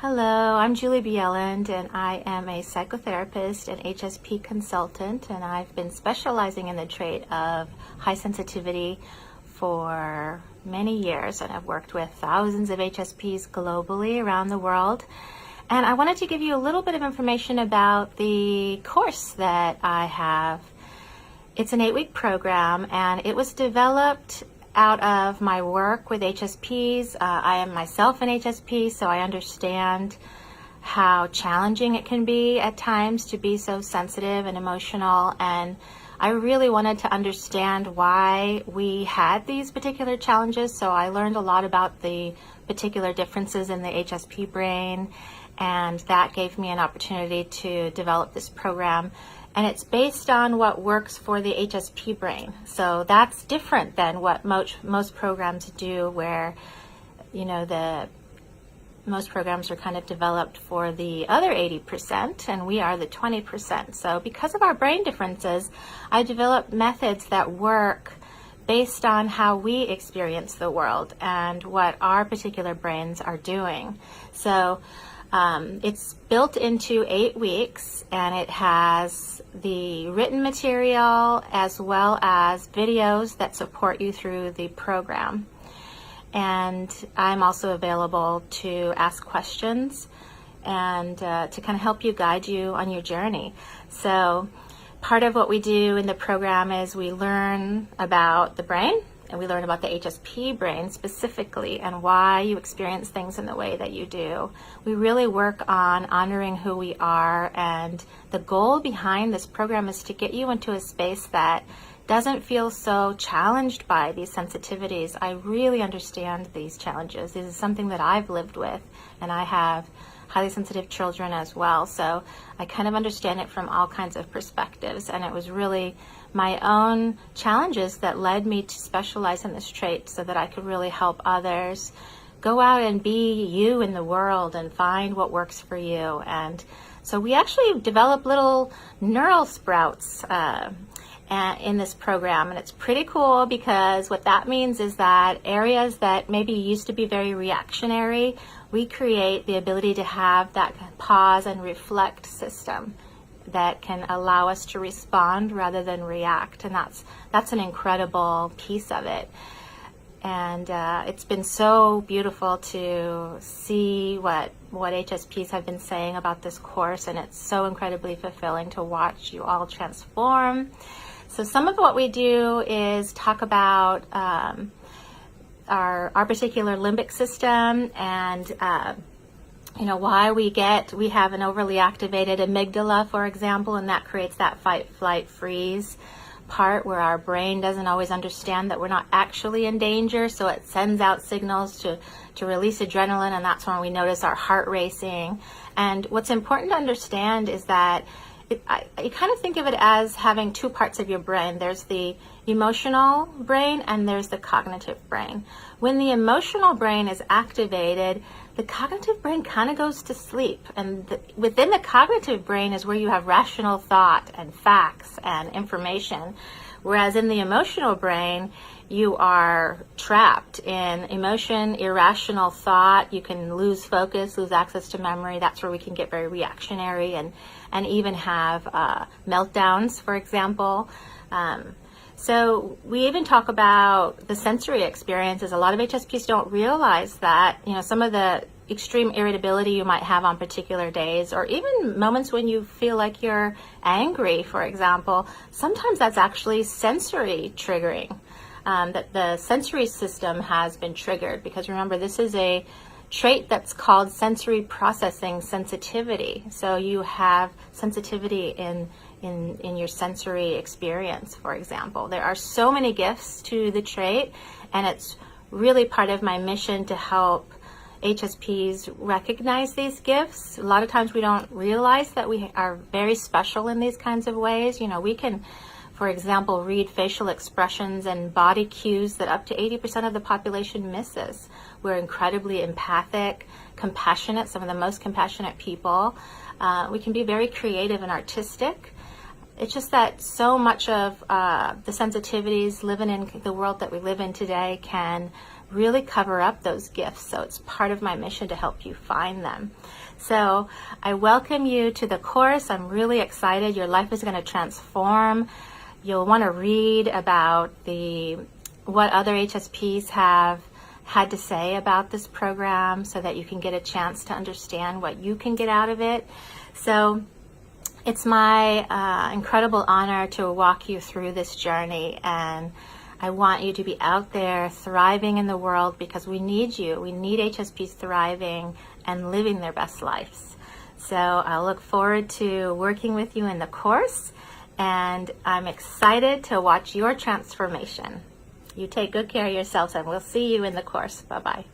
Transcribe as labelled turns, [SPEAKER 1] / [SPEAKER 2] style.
[SPEAKER 1] Hello, I'm Julie Bjelland, and I am a psychotherapist and HSP consultant, and I've been specializing in the trait of high sensitivity for many years, and I've worked with thousands of HSPs globally around the world. And I wanted to give you a little bit of information about the course that I have. It's an 8-week program, and it was developed out of my work with HSPs. I am myself an HSP, so I understand how challenging it can be at times to be so sensitive and emotional, and I really wanted to understand why we had these particular challenges. So I learned a lot about the particular differences in the HSP brain, and that gave me an opportunity to develop this program. And it's based on what works for the HSP brain. So that's different than what most programs do, where, most programs are kind of developed for the other 80%, and we are the 20%. So because of our brain differences, I developed methods that work based on how we experience the world and what our particular brains are doing. So it's built into 8 weeks, and it has the written material as well as videos that support you through the program. And I'm also available to ask questions and to kind of help you, guide you on your journey. So part of what we do in the program is we learn about the brain, and we learn about the HSP brain specifically and why you experience things in the way that you do. We really work on honoring who we are, and the goal behind this program is to get you into a space that doesn't feel so challenged by these sensitivities. I really understand these challenges. This is something that I've lived with, and I have highly sensitive children as well. So I kind of understand it from all kinds of perspectives, and it was really my own challenges that led me to specialize in this trait so that I could really help others go out and be you in the world and find what works for you. And so we actually develop little neural sprouts in this program, and it's pretty cool because what that means is that areas that maybe used to be very reactionary, we create the ability to have that pause and reflect system that can allow us to respond rather than react, and that's an incredible piece of it. And it's been so beautiful to see what HSPs have been saying about this course, and it's so incredibly fulfilling to watch you all transform. So some of what we do is talk about our particular limbic system, and why we have an overly activated amygdala, for example, and that creates that fight, flight, freeze part where our brain doesn't always understand that we're not actually in danger, so it sends out signals to release adrenaline, and that's when we notice our heart racing. And what's important to understand is that you kind of think of it as having two parts of your brain. There's the emotional brain and there's the cognitive brain. When the emotional brain is activated, the cognitive brain kind of goes to sleep. And within the cognitive brain is where you have rational thought and facts and information. Whereas in the emotional brain, you are trapped in emotion, irrational thought. You can lose focus, lose access to memory. That's where we can get very reactionary and even have meltdowns, for example. So we even talk about the sensory experiences. A lot of HSPs don't realize that, some of the extreme irritability you might have on particular days, or even moments when you feel like you're angry, for example, sometimes that's actually sensory triggering, that the sensory system has been triggered, because remember, this is a trait that's called sensory processing sensitivity. So you have sensitivity in your sensory experience, for example. There are so many gifts to the trait, and it's really part of my mission to help HSPs recognize these gifts. A lot of times we don't realize that we are very special in these kinds of ways. We can, for example, read facial expressions and body cues that up to 80% of the population misses. We're incredibly empathic, compassionate, some of the most compassionate people. We can be very creative and artistic. It's just that so much of the sensitivities living in the world that we live in today can really cover up those gifts. So it's part of my mission to help you find them. So I welcome you to the course. I'm really excited. Your life is going to transform. You'll want to read about what other HSPs have had to say about this program so that you can get a chance to understand what you can get out of it. So it's my incredible honor to walk you through this journey, and I want you to be out there thriving in the world because we need you. We need HSPs thriving and living their best lives. So I look forward to working with you in the course, and I'm excited to watch your transformation. You take good care of yourselves, and we'll see you in the course. Bye-bye.